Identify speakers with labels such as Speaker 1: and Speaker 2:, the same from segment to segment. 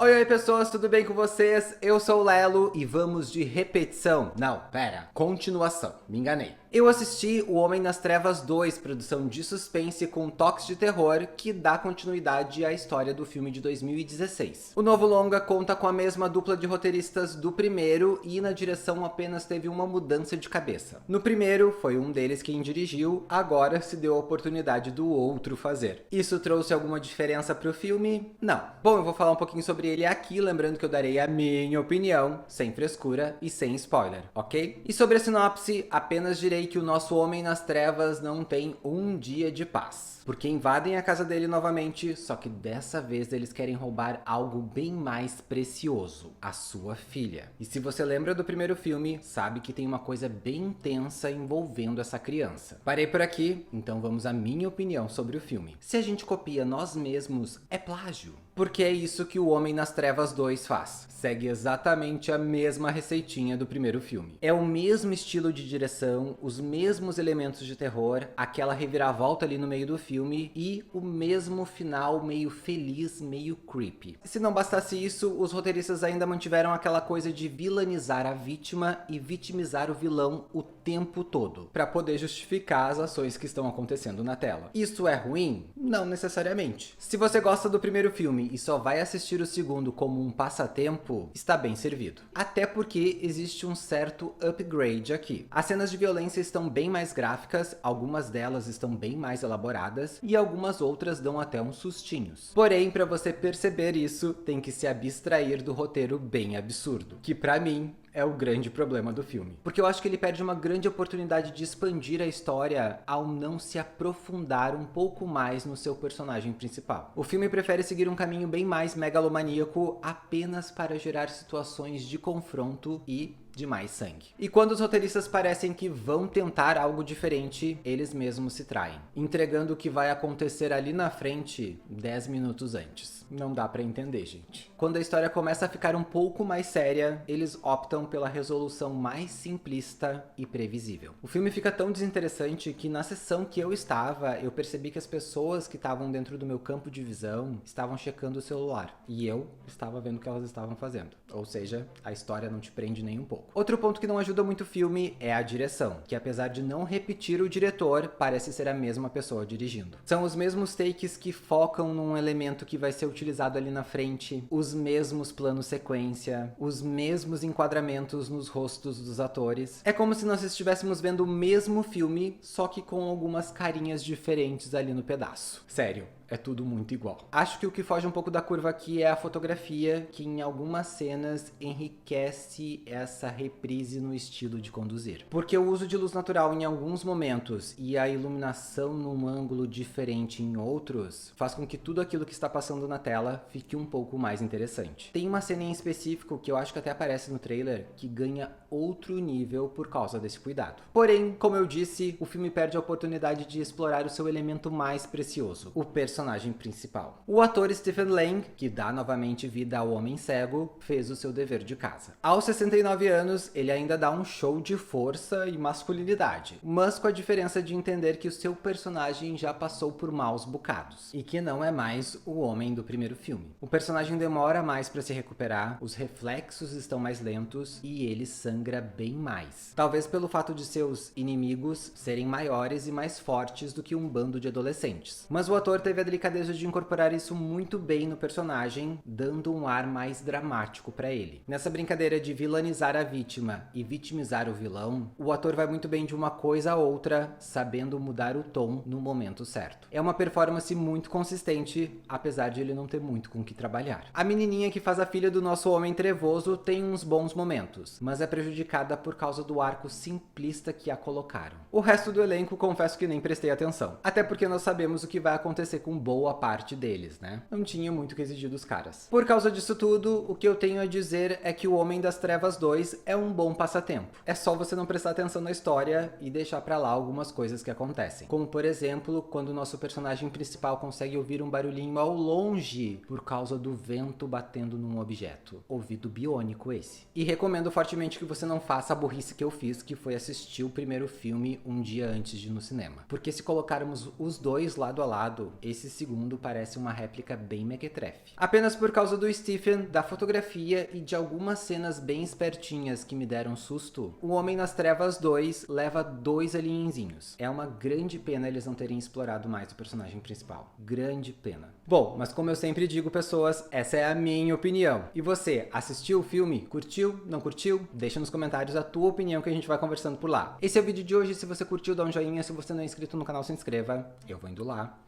Speaker 1: Oi, oi pessoas, tudo bem com vocês? Eu sou o Lelo e vamos de repetição. Não, pera, continuação, me enganei. Eu assisti O Homem nas Trevas 2, produção de suspense com toques de terror, que dá continuidade à história do filme de 2016. O novo longa conta com a mesma dupla de roteiristas do primeiro e na direção apenas teve uma mudança de cabeça. No primeiro, foi um deles quem dirigiu, agora se deu a oportunidade do outro fazer. Isso trouxe alguma diferença pro filme? Não. Bom, eu vou falar um pouquinho sobre ele aqui, lembrando que eu darei a minha opinião, sem frescura e sem spoiler, ok? E sobre a sinopse, apenas direi que o nosso Homem nas Trevas não tem um dia de paz. Porque invadem a casa dele novamente, só que dessa vez eles querem roubar algo bem mais precioso, a sua filha. E se você lembra do primeiro filme, sabe que tem uma coisa bem intensa envolvendo essa criança. Parei por aqui, então vamos à minha opinião sobre o filme. Se a gente copia nós mesmos, é plágio. Porque é isso que o Homem nas Trevas 2 faz. Segue exatamente a mesma receitinha do primeiro filme. É o mesmo estilo de direção, os mesmos elementos de terror, aquela reviravolta ali no meio do filme e o mesmo final meio feliz, meio creepy. Se não bastasse isso, os roteiristas ainda mantiveram aquela coisa de vilanizar a vítima e vitimizar o vilão o tempo todo, para poder justificar as ações que estão acontecendo na tela. Isso é ruim? Não necessariamente. Se você gosta do primeiro filme e só vai assistir o segundo como um passatempo, está bem servido. Até porque existe um certo upgrade aqui. As cenas de violência estão bem mais gráficas, algumas delas estão bem mais elaboradas e algumas outras dão até uns sustinhos. Porém, para você perceber isso, tem que se abstrair do roteiro bem absurdo, que para mim é o grande problema do filme. Porque eu acho que ele perde uma grande oportunidade de expandir a história ao não se aprofundar um pouco mais no seu personagem principal. O filme prefere seguir um caminho bem mais megalomaníaco apenas para gerar situações de confronto e de mais sangue. E quando os roteiristas parecem que vão tentar algo diferente, eles mesmos se traem, entregando o que vai acontecer ali na frente 10 minutos antes. Não dá pra entender, gente. Quando a história começa a ficar um pouco mais séria, eles optam pela resolução mais simplista e previsível. O filme fica tão desinteressante que na sessão que eu estava, eu percebi que as pessoas que estavam dentro do meu campo de visão estavam checando o celular. E eu estava vendo o que elas estavam fazendo. Ou seja, a história não te prende nem um pouco. Outro ponto que não ajuda muito o filme é a direção, que apesar de não repetir o diretor, parece ser a mesma pessoa dirigindo. São os mesmos takes que focam num elemento que vai ser utilizado ali na frente, os mesmos planos sequência, os mesmos enquadramentos nos rostos dos atores. É como se nós estivéssemos vendo o mesmo filme, só que com algumas carinhas diferentes ali no pedaço. Sério. É tudo muito igual. Acho que o que foge um pouco da curva aqui é a fotografia, que em algumas cenas enriquece essa reprise no estilo de conduzir. Porque o uso de luz natural em alguns momentos e a iluminação num ângulo diferente em outros, faz com que tudo aquilo que está passando na tela fique um pouco mais interessante. Tem uma cena em específico, que eu acho que até aparece no trailer, que ganha outro nível por causa desse cuidado. Porém, como eu disse, o filme perde a oportunidade de explorar o seu elemento mais precioso, o personagem principal. O ator Stephen Lang, que dá novamente vida ao Homem Cego, fez o seu dever de casa. Aos 69 anos, ele ainda dá um show de força e masculinidade, mas com a diferença de entender que o seu personagem já passou por maus bocados, e que não é mais o homem do primeiro filme. O personagem demora mais para se recuperar, os reflexos estão mais lentos e ele sangra bem mais. Talvez pelo fato de seus inimigos serem maiores e mais fortes do que um bando de adolescentes. Mas o ator teve a delicadeza de incorporar isso muito bem no personagem, dando um ar mais dramático para ele. Nessa brincadeira de vilanizar a vítima e vitimizar o vilão, o ator vai muito bem de uma coisa a outra, sabendo mudar o tom no momento certo. É uma performance muito consistente, apesar de ele não ter muito com o que trabalhar. A menininha que faz a filha do nosso Homem Trevoso tem uns bons momentos, mas é prejudicada por causa do arco simplista que a colocaram. O resto do elenco, confesso que nem prestei atenção, até porque nós sabemos o que vai acontecer com boa parte deles, né? Não tinha muito que exigir dos caras. Por causa disso tudo, o que eu tenho a dizer é que o Homem das Trevas 2 é um bom passatempo. É só você não prestar atenção na história e deixar pra lá algumas coisas que acontecem. Como, por exemplo, quando o nosso personagem principal consegue ouvir um barulhinho ao longe por causa do vento batendo num objeto. Ouvido biônico esse. E recomendo fortemente que você não faça a burrice que eu fiz, que foi assistir o primeiro filme um dia antes de ir no cinema. Porque se colocarmos os dois lado a lado, esse esse segundo parece uma réplica bem mequetrefe. Apenas por causa do Stephen, da fotografia e de algumas cenas bem espertinhas que me deram susto, o Homem nas Trevas 2 leva 2 alienzinhos. É uma grande pena eles não terem explorado mais o personagem principal. Grande pena. Bom, mas como eu sempre digo, pessoas, essa é a minha opinião. E você, assistiu o filme? Curtiu? Não curtiu? Deixa nos comentários a tua opinião que a gente vai conversando por lá. Esse é o vídeo de hoje. Se você curtiu, dá um joinha. Se você não é inscrito no canal, se inscreva. Eu vou indo lá.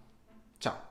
Speaker 1: Tchau.